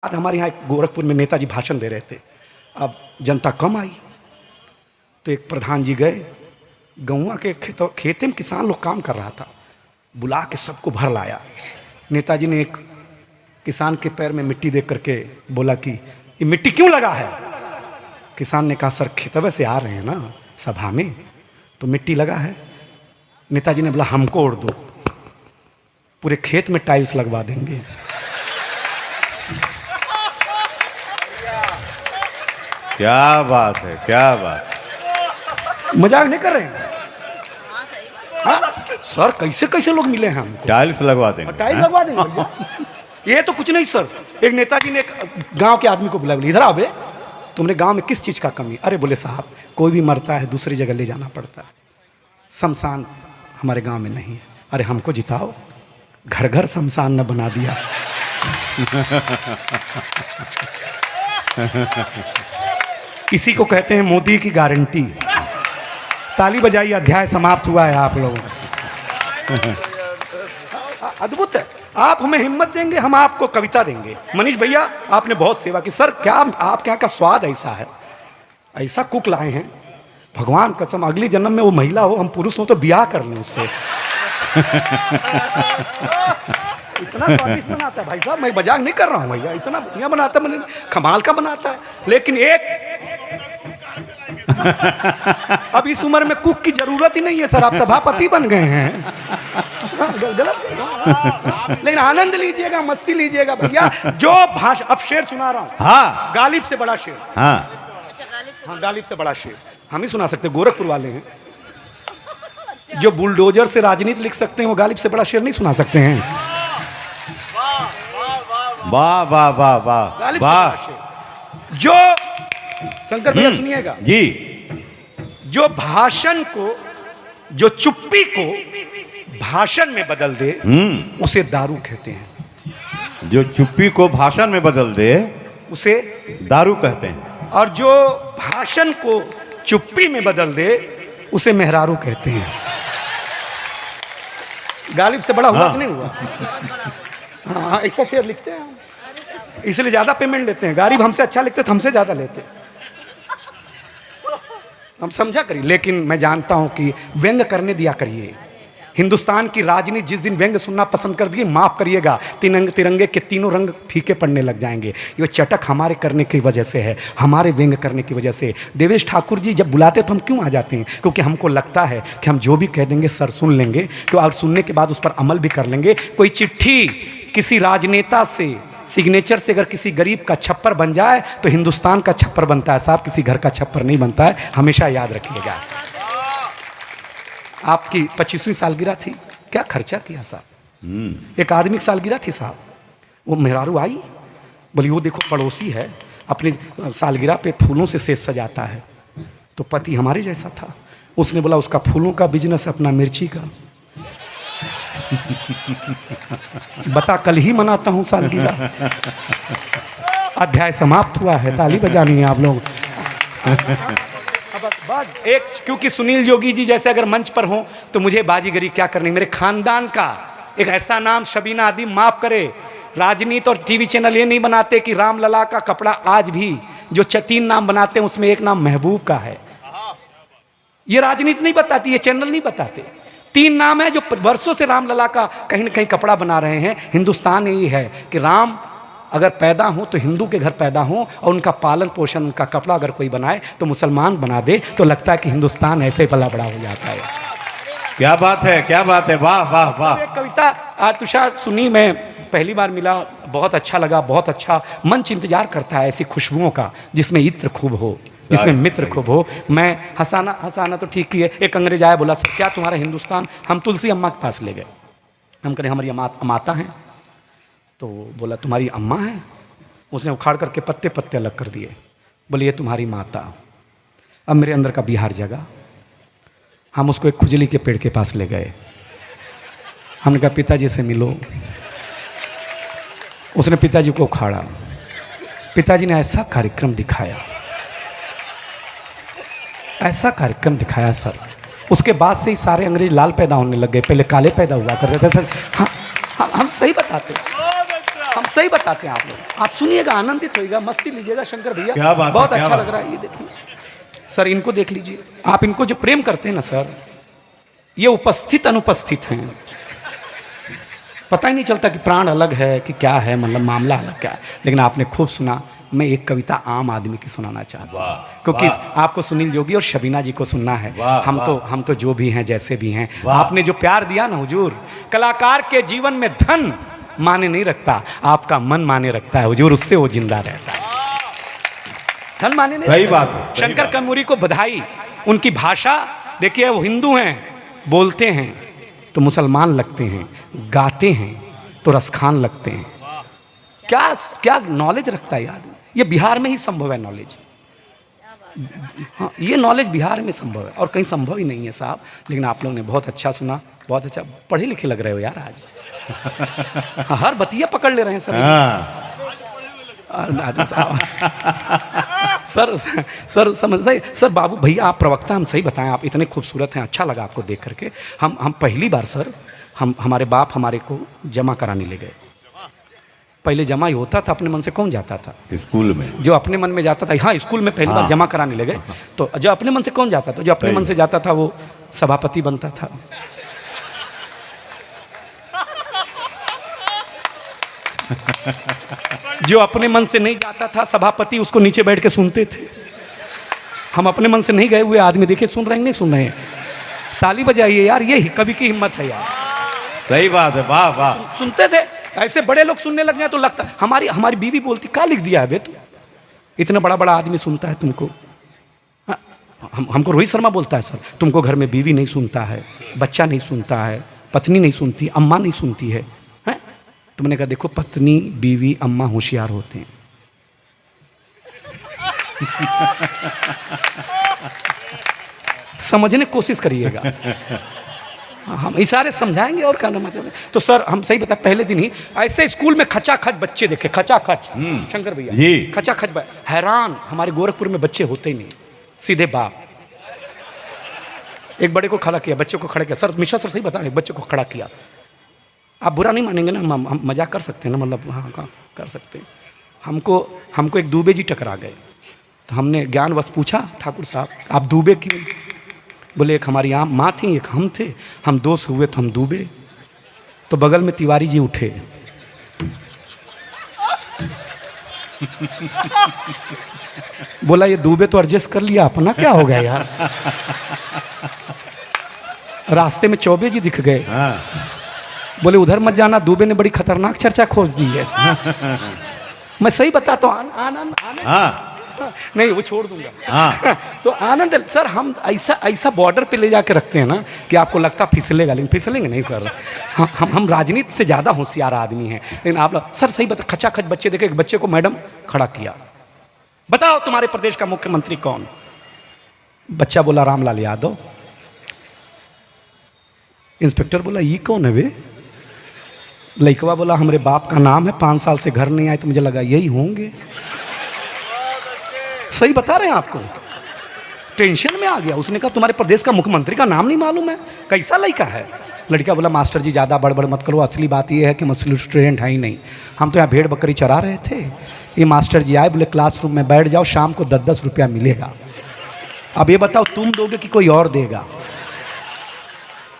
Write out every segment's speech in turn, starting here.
आज हमारे यहाँ एक गोरखपुर में नेताजी भाषण दे रहे थे। अब जनता कम आई तो एक प्रधान जी गए, गौवा के खेते में किसान लोग काम कर रहा था, बुला के सबको भर लाया। नेताजी ने एक किसान के पैर में मिट्टी देख करके बोला कि ये मिट्टी क्यों लगा है। किसान ने कहा सर खेतवे से आ रहे हैं ना सभा में तो मिट्टी लगा है। नेताजी ने बोला हमको ओढ़ दो, पूरे खेत में टाइल्स लगवा देंगे। क्या बात है, क्या बात। मजाक नहीं कर रहे हैं। हाँ सर कैसे कैसे लोग मिले हैं हमको। टाइल्स लगवा देंगे, टाइल्स लगवा देंगे भैया। ये तो कुछ नहीं सर। एक नेताजी ने एक गांव के आदमी को बुलाया, बोले इधर आओ बे, तुमने गांव में किस चीज का कमी। अरे बोले साहब कोई भी मरता है दूसरी जगह ले जाना पड़ता है, शमशान हमारे गांव में नहीं है। अरे हमको जिताओ, घर घर शमशान न बना दिया। इसी को कहते हैं मोदी की गारंटी। ताली बजाइए, अध्याय समाप्त हुआ है आप लोगों का। अद्भुत है। आप हमें हिम्मत देंगे, हम आपको कविता देंगे। मनीष भैया आपने बहुत सेवा की। सर क्या आपके यहाँ का स्वाद ऐसा है, ऐसा कुक लाए हैं, भगवान कसम अगली जन्म में वो महिला हो हम पुरुष हो तो ब्याह कर लें उससे। इतना स्वादिष्ट बनाता है भाई साहब, मैं मजाक नहीं कर रहा हूँ भैया, इतना बढ़िया बनाता है, कमाल का बनाता है। लेकिन एक अब इस उम्र में कुक की जरूरत ही नहीं है सर, आप सभापति बन गए हैं। गलत। लेकिन आनंद लीजिएगा, मस्ती लीजिएगा भैया। जो भाषा अब शेर सुना रहा हूँ, हाँ गालिब से बड़ा शेर। हाँ हाँ गालिब से बड़ा शेर हम ही सुना सकते, गोरखपुर वाले हैं। जो बुलडोजर से राजनीति लिख सकते हैं वो गालिब से बड़ा शेर नहीं सुना सकते हैं। वाह वाह वाह वाह वाह। जो शंकर भैया सुनिएगा जी, जो भाषण को, जो चुप्पी को भाषण में बदल दे उसे दारू कहते हैं। जो चुप्पी को भाषण में बदल दे उसे दारू कहते हैं। और जो भाषण को चुप्पी में बदल दे उसे मेहरारू कहते हैं। गालिब से बड़ा हुआ कि नहीं हुआ। हाँ ऐसा शेर लिखते हैं हम, इसलिए ज्यादा पेमेंट लेते हैं। गालिब हमसे अच्छा लिखते तो हमसे ज्यादा लेते, हम समझा करिए। लेकिन मैं जानता हूं कि व्यंग करने दिया करिए। हिंदुस्तान की राजनीति जिस दिन व्यंग सुनना पसंद कर दिए, माफ करिएगा, तिरंगे के तीनों रंग फीके पड़ने लग जाएंगे। ये चटक हमारे करने की वजह से है, हमारे व्यंग करने की वजह से। देवेश ठाकुर जी जब बुलाते तो हम क्यों आ जाते हैं, क्योंकि हमको लगता है कि हम जो भी कह देंगे सर सुन लेंगे, और सुनने के बाद उस पर अमल भी कर लेंगे। कोई चिट्ठी किसी राजनेता से सिग्नेचर से अगर किसी गरीब का छप्पर बन जाए तो हिंदुस्तान का छप्पर बनता है साहब, किसी घर का छप्पर नहीं बनता है, हमेशा याद रखिएगा। आपकी 25वीं सालगिरह थी, क्या खर्चा किया साहब। एक आदमी की सालगिरह थी साहब, वो मेहरारू आई, बोली वो देखो पड़ोसी है अपनी सालगिरह पे फूलों से सेज सजाता है, तो पति हमारे जैसा था। उसने बोला उसका फूलों का बिजनेस, अपना मिर्ची का। बता कल ही मनाता हूं सालगिरह। अध्याय समाप्त हुआ है, ताली बजानी है आप लोग। एक क्योंकि सुनील जोगी जी जैसे अगर मंच पर हों तो मुझे बाजीगरी क्या करनी। मेरे खानदान का एक ऐसा नाम शबीना आदि, माफ करे, राजनीति और टीवी चैनल ये नहीं बनाते कि रामलला का कपड़ा आज भी जो 3 नाम बनाते हैं उसमें एक नाम महबूब का है। ये राजनीति नहीं बताती, ये चैनल नहीं बताते। 3 नाम है जो वर्षों से रामलला का कहीं ना कहीं कपड़ा बना रहे हैं। हिंदुस्तान यही है कि राम अगर पैदा हो तो हिंदू के घर पैदा हो, और उनका पालन पोषण, उनका कपड़ा अगर कोई बनाए तो मुसलमान बना दे, तो लगता है कि हिंदुस्तान ऐसे ही पला बड़ा हो जाता है। क्या बात है, क्या बात है, वाह वाह वाह। एक कविता तुषार सुनी, मैं पहली बार मिला, बहुत अच्छा लगा, बहुत अच्छा। मंच इंतजार करता है ऐसी खुशबुओं का जिसमें इत्र खूब हो, जिसमें मित्र खूब हो। मैं हंसाना तो ठीक ही है। एक अंग्रेज आया, बोला सर क्या तुम्हारा हिंदुस्तान। हम तुलसी अम्मा के पास ले गए, हम करें हमारी माता हैं, तो बोला तुम्हारी अम्मा है। उसने उखाड़ करके पत्ते पत्ते अलग कर दिए, बोले ये तुम्हारी माता। अब मेरे अंदर का बिहार जगा। हम उसको एक खुजली के पेड़ के पास ले गए, हमने कहा पिताजी से मिलो। उसने पिताजी को उखाड़ा, पिताजी ने ऐसा कार्यक्रम दिखाया, ऐसा कार्यक्रम दिखाया सर। उसके बाद से ही सारे अंग्रेज लाल पैदा होने लग गए, पहले काले पैदा हुआ करते थे सर। हाँ हम सही बताते हैं। हम सही बताते हैं आप लोग, आप सुनिएगा, आनंदित होइएगा, मस्ती लीजिएगा। शंकर भैया क्या बात है, बहुत क्या अच्छा बात लग रहा है, ये देखिए सर, इनको देख लीजिए आप, इनको जो प्रेम करते हैं ना सर, ये उपस्थित अनुपस्थित हैं, पता ही नहीं चलता कि प्राण अलग है कि क्या है, मतलब मामला अलग क्या है। लेकिन आपने खूब सुना, मैं एक कविता आम आदमी की सुनाना चाहता हूँ, क्योंकि आपको सुनील जोगी और शबीना जी को सुनना है। हम तो जो भी हैं जैसे भी हैं, आपने जो प्यार दिया ना हुजूर, कलाकार के जीवन में धन माने नहीं रखता, आपका मन माने रखता है हुजूर, उससे वो जिंदा रहता है, धन माने नहीं। सही बात है। शंकर कमूरी को बधाई, उनकी भाषा देखिए, वो हिंदू हैं, बोलते हैं तो मुसलमान लगते हैं, गाते हैं तो रसखान लगते हैं। क्या क्या नॉलेज रखता है यार, ये बिहार में ही संभव है नॉलेज। हाँ, ये नॉलेज बिहार में संभव है और कहीं संभव ही नहीं है साहब। लेकिन आप लोगों ने बहुत अच्छा सुना, बहुत अच्छा, पढ़े लिखे लग रहे हो यार आज। हाँ, हर बतिया पकड़ ले रहे हैं सर। सर सर समझ सही सर, बाबू भैया आप प्रवक्ता, हम सही बताएं, आप इतने खूबसूरत हैं, अच्छा लगा आपको देख करके। हम पहली बार सर, हमारे बाप हमारे को जमा कराने ले गए। पहले जमा ही होता था, अपने मन से कौन जाता था स्कूल में? जो अपने मन में जाता था, हाँ स्कूल में पहली बार जमा कराने ले गए, तो जो अपने मन से कौन जाता था, जो अपने मन से जाता था वो सभापति बनता था। जो अपने मन से नहीं जाता था सभापति, उसको नीचे बैठ के सुनते थे। हम अपने मन से नहीं गए हुए आदमी देखे, सुन रहे हैं नहीं सुन रहे हैं, ताली बजाइए यार, ये कवि की हिम्मत है यार। सही बात है, वाह वाह। सुनते थे, ऐसे बड़े लोग सुनने लग गए तो लगता, हमारी बीवी बोलती, क्या लिख दिया है बे तू, इतना बड़ा बड़ा आदमी सुनता है तुमको। हमको रोहित शर्मा बोलता है, सर तुमको घर में बीवी नहीं सुनता है, बच्चा नहीं सुनता है, पत्नी नहीं सुनती, अम्मा नहीं सुनती है। तुमने कहा देखो, पत्नी बीवी अम्मा होशियार होते हैं। समझने की कोशिश करिएगा, हम इशारे समझाएंगे और क्या मतलब है। तो सर हम सही बता, पहले दिन ही ऐसे स्कूल में खचाखच बच्चे देखे, खचाखच शंकर भैया जी, खचाखच, हैरान, हमारे गोरखपुर में बच्चे होते ही नहीं, सीधे बाप। एक बड़े को खड़ा किया, बच्चे को खड़ा किया, सर मिश्रा सर सही बता रहे, बच्चे को खड़ा किया। आप बुरा नहीं मानेंगे ना, हम मजाक कर सकते हैं ना, मतलब हाँ कर सकते हैं। हमको एक दूबे जी टकरा गए, तो हमने ज्ञानवश पूछा, ठाकुर साहब आप दूबे क्यों? बोले एक हमारी माँ थी, एक हम थे, हम दोस्त हुए तो हम दूबे। तो बगल में तिवारी जी उठे, बोला ये दूबे तो एडजस्ट कर लिया, अपना क्या हो गया यार। रास्ते में चौबे जी दिख गए, बोले उधर मत जाना, दूबे ने बड़ी खतरनाक चर्चा खोज दी है। मैं सही बताता हूँ, आनंद नहीं वो छोड़ दूंगा। तो आनंद सर, हम ऐसा बॉर्डर पे ले जाके रखते हैं ना कि आपको लगता फिसलेगा, लेकिन फिसलेंगे नहीं सर। हम राजनीति से ज़्यादा होशियार आदमी हैं। लेकिन आप लोग सर सही बता, खचाखच बच्चे देखे, एक बच्चे को मैडम खड़ा किया, बताओ तुम्हारे प्रदेश का मुख्यमंत्री कौन? बच्चा बोला रामलाल यादव। इंस्पेक्टर बोला ये कौन है वे? लड़कवा बोला हमारे बाप का नाम है, 5 साल से घर नहीं आए तो मुझे लगा यही होंगे। सही बता रहे हैं आपको, टेंशन में आ गया। उसने कहा तुम्हारे प्रदेश का मुख्यमंत्री का नाम नहीं मालूम है? कैसा लड़का है? लड़का बोला मास्टर जी ज़्यादा बड़बड़ मत करो, असली बात यह है कि हम असली स्टूडेंट है ही नहीं, हम तो यहाँ भेड़ बकरी चरा रहे थे। ये मास्टर जी आए, बोले क्लासरूम में बैठ जाओ, शाम को 10-10 रुपया मिलेगा। अब ये बताओ तुम दोगे कि कोई और देगा?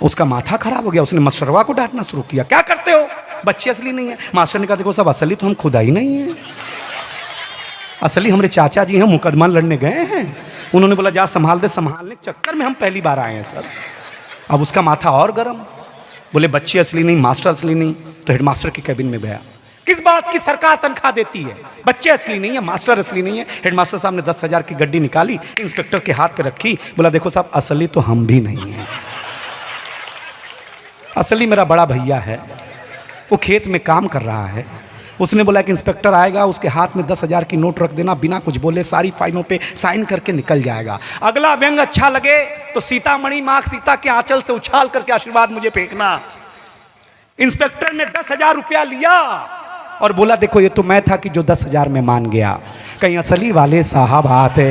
उसका माथा खराब हो गया, उसने मास्टरवा को डांटना शुरू किया, क्या करते हो, बच्चे असली नहीं है। मास्टर ने कहा देखो सब असली तो हम खुदा ही नहीं है, असली हमारे चाचा जी हैं, मुकदमा लड़ने गए हैं। उन्होंने बोला जा संभाल दे, संभालने के चक्कर में हम पहली बार आए हैं सर। अब उसका माथा और गर्म, बोले बच्चे असली नहीं, मास्टर असली नहीं। तो हेडमास्टर के कैबिन में गया, किस बात की सरकार तनख्वाह देती है? बच्चे असली नहीं है, मास्टर असली नहीं है। हेडमास्टर साहब ने 10,000 की गड्डी निकाली, इंस्पेक्टर के हाथ पे रखी, बोला देखो साहब असली तो हम भी नहीं है, असली मेरा बड़ा भैया है, वो खेत में काम कर रहा है। उसने बोला कि इंस्पेक्टर आएगा, उसके हाथ में 10,000 की नोट रख देना, बिना कुछ बोले सारी फाइलों पे साइन करके निकल जाएगा। अगला व्यंग अच्छा लगे तो सीतामणि माँ सीता के आंचल से उछाल करके आशीर्वाद मुझे फेंकना। इंस्पेक्टर ने 10,000 रुपया लिया और बोला देखो ये तो मैं था कि जो 10,000 में मान गया, कहीं असली वाले साहब आते।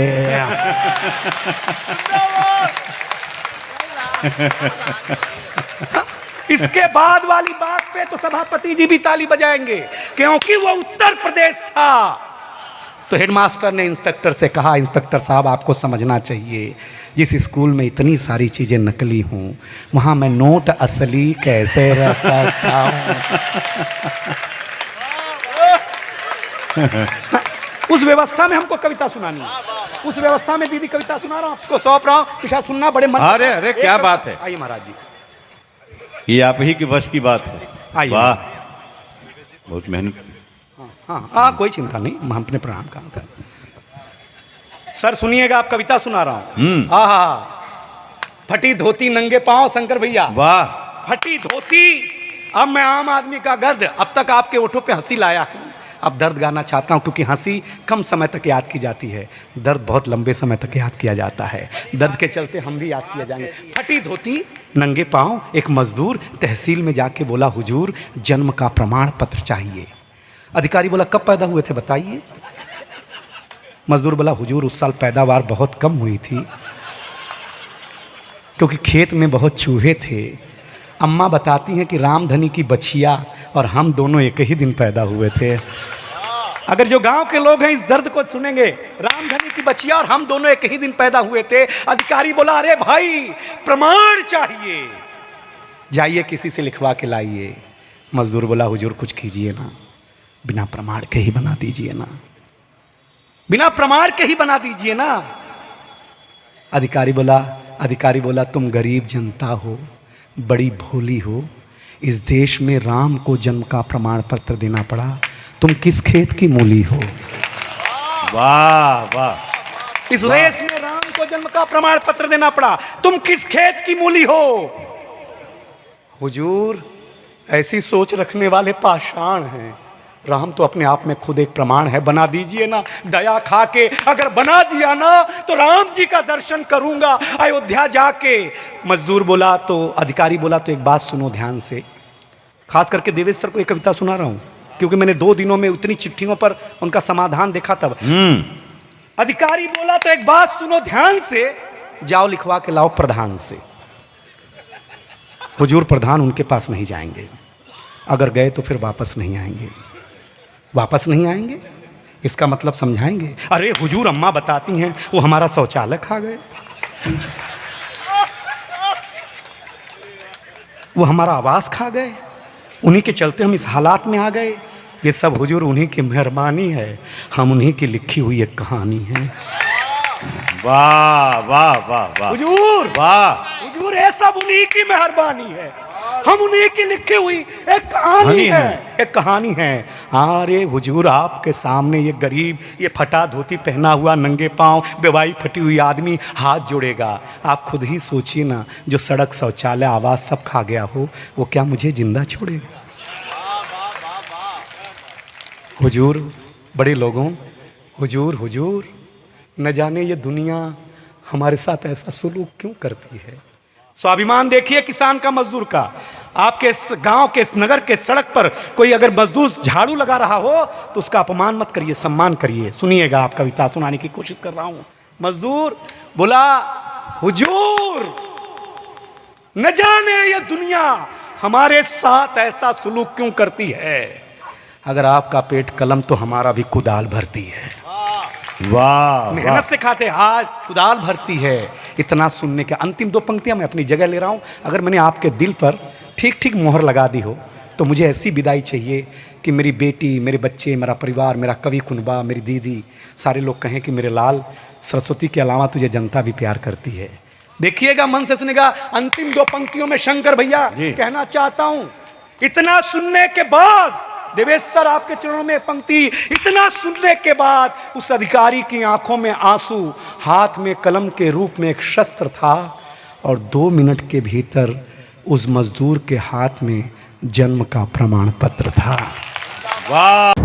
इसके बाद वाली बात पे तो सभापति जी भी ताली बजाएंगे, क्योंकि वो उत्तर प्रदेश था। तो हेडमास्टर ने इंस्पेक्टर से कहा, इंस्पेक्टर साहब आपको समझना चाहिए, जिस स्कूल में इतनी सारी चीजें नकली हूं, वहां मैं नोट असली कैसे रख सकता हूं? उस व्यवस्था में हमको कविता सुनानी है, उस व्यवस्था में दीदी कविता सुना रहा हूं, आपको सौंप रहा हूं, कुछ सुनना बड़े मन। अरे अरे क्या बात है, आइए महाराज जी, ये आप ही की बस की बात है। आइए। वाह, बहुत मेहनत। हाँ हाँ कोई चिंता नहीं, हम अपने प्रणाम काम कर। सर सुनिएगा, आप कविता सुना रहा हूं। हाँ, फटी धोती नंगे पांव, शंकर भैया वाह, फटी धोती। अब मैं आम आदमी का गर्द, अब तक आपके ओठों पे हंसी लाया हूं, अब दर्द गाना चाहता हूं, क्योंकि हंसी कम समय तक याद की जाती है, दर्द बहुत लंबे समय तक याद किया जाता है। दर्द के चलते हम भी याद किया जाएंगे। फटी धोती नंगे पांव, एक मजदूर तहसील में जाके बोला, हुजूर जन्म का प्रमाण पत्र चाहिए। अधिकारी बोला, कब पैदा हुए थे बताइए। मजदूर बोला, हुजूर उस साल पैदावार बहुत कम हुई थी, क्योंकि खेत में बहुत चूहे थे। अम्मा बताती हैं कि रामधनी की बछिया और हम दोनों एक ही दिन पैदा हुए थे। अगर जो गांव के लोग हैं इस दर्द को सुनेंगे, रामधनी की बछिया और हम दोनों एक ही दिन पैदा हुए थे। अधिकारी बोला, अरे भाई प्रमाण चाहिए, जाइए किसी से लिखवा के लाइए। मजदूर बोला, हुजूर कुछ कीजिए ना, बिना प्रमाण के ही बना दीजिए ना, बिना प्रमाण के ही बना दीजिए ना। अधिकारी बोला, तुम गरीब जनता हो, बड़ी भोली हो, इस देश में राम को जन्म का प्रमाण पत्र देना पड़ा, तुम किस खेत की मूली हो? वाह वाह, इस देश में राम को जन्म का प्रमाण पत्र देना पड़ा, तुम किस खेत की मूली हो? हुजूर ऐसी सोच रखने वाले पाषाण हैं, राम तो अपने आप में खुद एक प्रमाण है, बना दीजिए ना, दया खा के अगर बना दिया ना तो राम जी का दर्शन करूंगा अयोध्या जाके। मजदूर बोला, तो अधिकारी बोला, तो एक बात सुनो ध्यान से, खास करके देवेश सर को एक कविता सुना रहा हूं, क्योंकि मैंने 2 दिनों में उतनी चिट्ठियों पर उनका समाधान देखा तब। अधिकारी बोला, तो एक बात सुनो ध्यान से, जाओ लिखवा के लाओ प्रधान से। हुजूर प्रधान उनके पास नहीं जाएंगे, अगर गए तो फिर वापस नहीं आएंगे। वापस नहीं आएंगे इसका मतलब समझाएंगे? अरे हुजूर अम्मा बताती हैं वो हमारा शौचालय खा गए, वो हमारा आवास खा गए, उन्हीं के चलते हम इस हालात में आ गए। ये सब हुजूर उन्हीं की मेहरबानी है, हम उन्हीं की लिखी हुई एक कहानी है। वाह वाह वाह वाह, हुजूर वाह, हुजूर ये सब उन्हीं की मेहरबानी है, हम उन्हीं की लिखी हुई एक कहानी है, एक कहानी है। अरे हुजूर आपके सामने ये गरीब, ये फटा धोती पहना हुआ, नंगे पांव, बेवाई फटी हुई आदमी हाथ जोड़ेगा। आप खुद ही सोचिए ना, जो सड़क शौचालय आवास सब खा गया हो, वो क्या मुझे जिंदा छोड़ेगा? हुजूर बड़े लोगों, हुजूर हुजूर न जाने ये दुनिया हमारे साथ ऐसा सुलूक क्यों करती है। स्वाभिमान देखिए किसान का, मजदूर का। आपके गांव के नगर के सड़क पर कोई अगर मजदूर झाड़ू लगा रहा हो तो उसका अपमान मत करिए, सम्मान करिए। सुनिएगा, आप कविता सुनाने की कोशिश कर रहा हूं। मजदूर बोला, हुजूर न जाने ये दुनिया हमारे साथ ऐसा सुलूक क्यों करती है। अगर आपका पेट कलम तो हमारा भी कुदाल भरती है। वाह, मेहनत से खाते, आज कुदाल भरती है। इतना सुनने के अंतिम 2 पंक्तियां मैं अपनी जगह ले रहा हूं। अगर मैंने आपके दिल पर ठीक ठीक मोहर लगा दी हो तो मुझे ऐसी विदाई चाहिए कि मेरी बेटी, मेरे बच्चे, मेरा परिवार, मेरा कवि कुनबा, मेरी दीदी, सारे लोग कहें कि मेरे लाल, सरस्वती के अलावा तुझे जनता भी प्यार करती है। देखिएगा, मन से सुनेगा। अंतिम 2 पंक्तियों में शंकर भैया कहना चाहता हूं, इतना सुनने के बाद, देवेश सर आपके चरणों में पंक्ति, इतना सुनने के बाद उस अधिकारी की आंखों में आंसू, हाथ में कलम के रूप में एक शस्त्र था, और 2 मिनट के भीतर उस मजदूर के हाथ में जन्म का प्रमाण पत्र था। वाह।